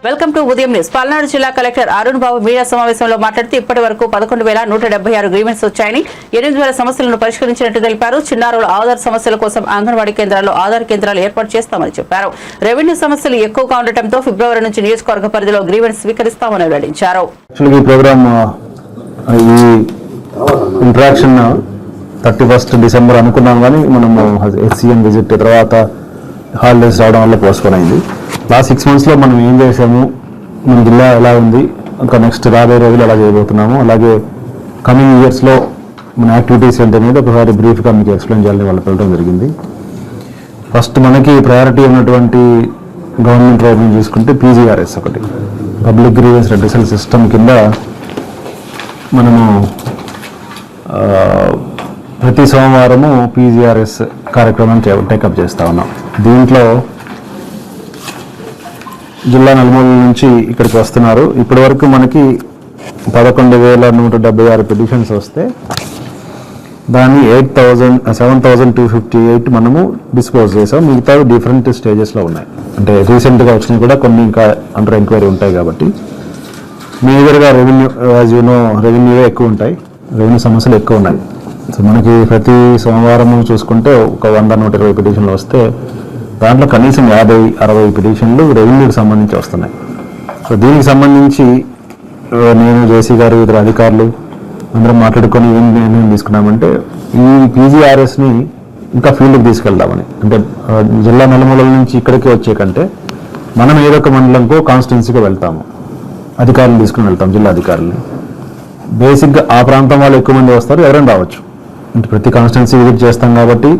Welcome to ఉదయం news. Palnadu జిల్లా collector Arun బాబు media సమావేశంలో మాట్లాడుతూ ఇప్పటి వరకు 11,176 గ్రీవెన్స్ వచ్చాయని 8,000 సమస్యలను పరిష్కరించినట్టు తెలిపారు. చిన్నారుల ఆధార్ సమస్యల కోసం అంగన్వాడీ కేంద్రాల్లో ఆధార్ కేంద్రాలు ఏర్పాటు చేస్తామని చెప్పారు. రెవెన్యూ సమస్యలు ఎక్కువగా ఉండటంతో ఫిబ్రవరి నుంచి నియోజకవర్గ పరిధిలో గ్రీవెన్స్ స్వీకరిస్తామని వెల్లడించారు. ఇంట్రాక్షన్ 31 డిసెంబర్ అనుకున్నాం కానీ మనము హెచ్సిఎం విజిట్ తర్వాత హాలిడేస్ రావడం వల్ల పోస్ట్పోన్ అయింది. లాస్ట్ 6 మంత్స్లో మనం ఏం చేసాము, మన జిల్లా ఎలా ఉంది, ఇంకా నెక్స్ట్ రాబోయే రోజులు ఎలా చేయబోతున్నాము, అలాగే కమింగ్ ఇయర్స్లో మన యాక్టివిటీస్ ఏంటనేది ఒకసారి బ్రీఫ్గా మీకు ఎక్స్ప్లెయిన్ చేయాలని వాళ్ళు వెళ్ళడం జరిగింది. ఫస్ట్ మనకి ప్రయారిటీ ఉన్నటువంటి గవర్నమెంట్ రెవెన్యూ చూసుకుంటే పీజీఆర్ఎస్ ఒకటి, పబ్లిక్ గ్రీవెన్స్ రెడ్రెసల్ సిస్టమ్ కింద మనము ప్రతి సోమవారము పీజీఆర్ఎస్ కార్యక్రమం టేకప్ చేస్తూ ఉన్నాం. దీంట్లో జిల్లా నలుమూల నుంచి ఇక్కడికి వస్తున్నారు. ఇప్పటి వరకు మనకి 11,176 పిటిషన్స్ వస్తే దాన్ని 7,258 మనము డిస్పోజ్ చేసాం. మిగతా డిఫరెంట్ స్టేజెస్లో ఉన్నాయి. అంటే రీసెంట్గా వచ్చినవి కూడా కొన్ని ఇంకా అండర్ ఎంక్వైరీ ఉంటాయి కాబట్టి మేజర్గా రెవెన్యూ యాజ్ యూనో రెవెన్యూవే ఎక్కువ ఉంటాయి, రెవెన్యూ సమస్యలు ఎక్కువ ఉన్నాయి. సో మనకి ప్రతి సోమవారం చూసుకుంటే ఒక 100-120 పిటిషన్లు వస్తే దాంట్లో కనీసం 50-60 పిటిషన్లు రెవెన్యూకి సంబంధించి వస్తున్నాయి. సో దీనికి సంబంధించి నేను జేసీ గారు ఇతర అధికారులు అందరం మాట్లాడుకొని ఏం నిర్ణయం తీసుకున్నామంటే ఈ పీజీఆర్ఎస్ని ఇంకా ఫీల్డ్కి తీసుకెళ్దామని. అంటే జిల్లా నలుమూలల నుంచి ఇక్కడికి వచ్చే కంటే మనం ఏదో ఒక మండలంకో కాన్స్టిట్యున్సీకి వెళ్తాము, అధికారులు తీసుకుని వెళ్తాం, జిల్లా అధికారులని. బేసిక్గా ఆ ప్రాంతం వాళ్ళు ఎక్కువ మంది వస్తారు, ఎవరైనా రావచ్చు. అంటే ప్రతి కాన్స్టిట్యున్సీ విజిట్ చేస్తాం కాబట్టి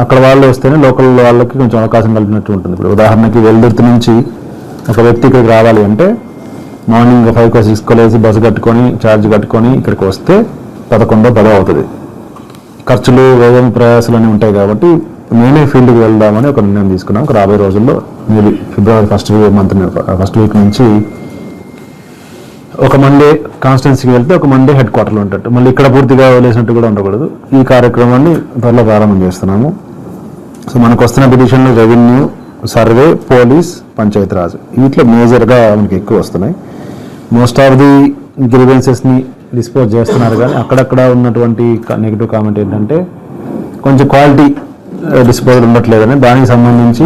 అక్కడ వాళ్ళు వస్తేనే లోకల్ వాళ్ళకి కొంచెం అవకాశం కలిపినట్టు ఉంటుంది. ఇప్పుడు ఉదాహరణకి వెల్దుర్తి నుంచి ఒక వ్యక్తి ఇక్కడికి రావాలి అంటే మార్నింగ్ 5-6 లేసి బస్సు కట్టుకొని ఛార్జ్ కట్టుకొని ఇక్కడికి వస్తే 11-10 అవుతుంది. ఖర్చులు వ్యయం ప్రయాసాలు అన్నీ ఉంటాయి కాబట్టి నేనే ఫీల్డ్కి వెళ్దామని ఒక నిర్ణయం తీసుకున్నాం. రాబోయే రోజుల్లో మేబీ ఫిబ్రవరి ఫస్ట్ వీక్ నుంచి ఒక మండే కాన్స్టిట్యున్సీకి వెళ్తే ఒక మండే హెడ్ క్వార్టర్లో ఉంటాడు. మళ్ళీ ఇక్కడ పూర్తిగా వదిలేసినట్టు కూడా ఉండకూడదు. ఈ కార్యక్రమాన్ని త్వరలో ప్రారంభం చేస్తున్నాము. సో మనకు వస్తున్న పిటిషన్లు రెవెన్యూ, సర్వే, పోలీస్, పంచాయతీరాజ్ వీటిలో మేజర్గా మనకి ఎక్కువ వస్తున్నాయి. మోస్ట్ ఆఫ్ ది గ్రీవెన్సెస్ని డిస్పోజ్ చేస్తున్నారు కానీ అక్కడక్కడ ఉన్నటువంటి నెగిటివ్ కామెంట్ ఏంటంటే కొంచెం క్వాలిటీ డిస్పోజల్ ఉండట్లేదని. దానికి సంబంధించి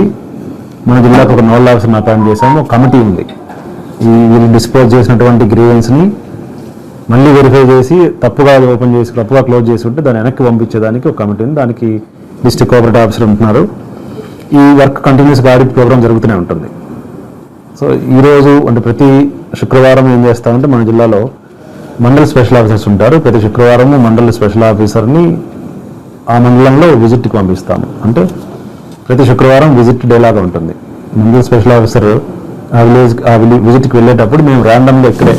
మన జిల్లాకు ఒక నోడల్ ఆఫీసర్ని అపాయింట్ చేశాము. ఒక కమిటీ ఉంది. ఈ వీళ్ళు డిస్పోజ్ చేసినటువంటి గ్రీవెన్స్ని మళ్ళీ వెరిఫై చేసి తప్పుగా ఓపెన్ చేసి తప్పుగా క్లోజ్ చేసి ఉంటే దాన్ని వెనక్కి పంపించేదానికి ఒక కమిటీ ఉంది. దానికి డిస్ట్రిక్ట్ కోఆపరేటివ్ ఆఫీసర్ ఉంటున్నారు. ఈ వర్క్ కంటిన్యూస్గా ఆడిట్ ప్రోగ్రామ్ జరుగుతూనే ఉంటుంది. సో ఈరోజు అంటే ప్రతి శుక్రవారం ఏం చేస్తామంటే మన జిల్లాలో మండల్ స్పెషల్ ఆఫీసర్స్ ఉంటారు. ప్రతి శుక్రవారము మండల్ స్పెషల్ ఆఫీసర్ని ఆ మండలంలో విజిట్కి పంపిస్తాము. అంటే ప్రతి శుక్రవారం విజిట్ డే లాగా ఉంటుంది. మండల్ స్పెషల్ ఆఫీసర్ ఆ విజిట్కి వెళ్ళేటప్పుడు మేము ర్యాండమ్గా ఇక్కడే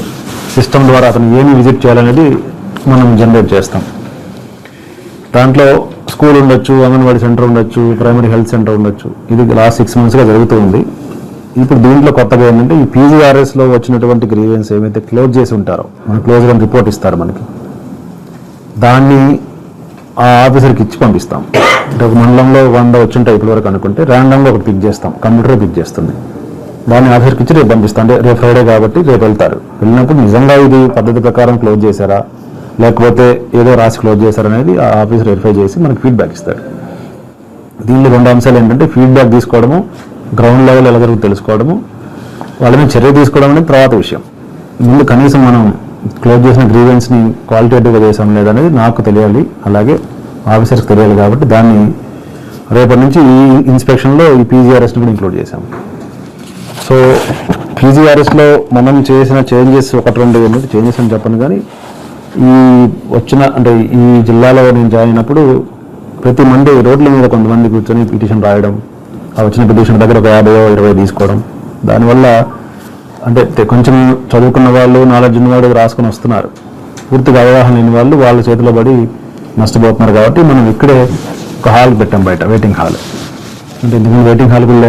సిస్టమ్ ద్వారా అతను ఏమి విజిట్ చేయాలనేది మనం జనరేట్ చేస్తాం. దాంట్లో స్కూల్ ఉండొచ్చు, అంగన్వాడీ సెంటర్ ఉండొచ్చు, ప్రైమరీ హెల్త్ సెంటర్ ఉండొచ్చు. ఇది లాస్ట్ 6 మంత్స్గా జరుగుతూ ఉంది. ఇప్పుడు దీంట్లో కొత్తగా ఏంటంటే ఈ పీజీఆర్ఎస్లో వచ్చినటువంటి గ్రీవెన్స్ ఏమైతే క్లోజ్ చేసి ఉంటారో మన క్లోజ్ అని రిపోర్ట్ ఇస్తారు మనకి, దాన్ని ఆ ఆఫీసర్కి ఇచ్చి పంపిస్తాం. అంటే ఒక మండలంలో 100 వచ్చింటాయి ఇప్పటివరకు అనుకుంటే ర్యాండమ్గా ఒకటి పిక్ చేస్తాం, కంప్యూటరే పిక్ చేస్తుంది. దాన్ని ఆఫీసర్కి ఇచ్చి రేపు పంపిస్తాం. అంటే రేపు ఫ్రైడే కాబట్టి రేపు వెళ్తారు. వెళ్ళినప్పుడు నిజంగా ఇది పద్ధతి ప్రకారం క్లోజ్ చేశారా లేకపోతే ఏదో రాసి క్లోజ్ చేశారా అనేది ఆ ఆఫీసర్ వెరిఫై చేసి మనకి ఫీడ్బ్యాక్ ఇస్తాడు. దీనిలో 2 అంశాలు ఏంటంటే ఫీడ్బ్యాక్ తీసుకోవడము, గ్రౌండ్ లెవెల్ ఎలా జరుగుతుందో తెలుసుకోవడము, వాళ్ళ మీద చర్య తీసుకోవడం అనేది తర్వాత విషయం. ముందు కనీసం మనం క్లోజ్ చేసిన గ్రీవెన్స్ని క్వాలిటేటివ్గా చేసాం లేదనేది నాకు తెలియాలి, అలాగే ఆఫీసర్స్కి తెలియాలి. కాబట్టి దాన్ని రేపటి నుంచి ఈ ఇన్స్పెక్షన్లో ఈ పీజీఆర్ఎస్ని కూడా ఇంక్లూడ్ చేశాము. సో పీజీఆర్ఎస్లో మనం చేసిన చేంజెస్ 1-2 ఏంటంటే చేంజెస్ అని చెప్పను కానీ ఈ వచ్చిన అంటే ఈ జిల్లాలో నేను జాయిన్ అయినప్పుడు ప్రతి మండే రోడ్ల మీద కొంతమంది కూర్చొని పిటిషన్ రాయడం, ఆ వచ్చిన పిటిషన్ దగ్గర ఒక 50-20 తీసుకోవడం, దానివల్ల అంటే కొంచెం చదువుకున్న వాళ్ళు నాలెడ్జ్ ఉన్నవాడు రాసుకొని వస్తున్నారు, పూర్తిగా అవగాహన లేని వాళ్ళు వాళ్ళ చేతిలో పడి నష్టపోతున్నారు. కాబట్టి మనం ఇక్కడే ఒక హాల్ పెట్టాం, బయట వెయిటింగ్ హాల్. అంటే ఇంతకుముందు వెయిటింగ్ హాల్ కూడా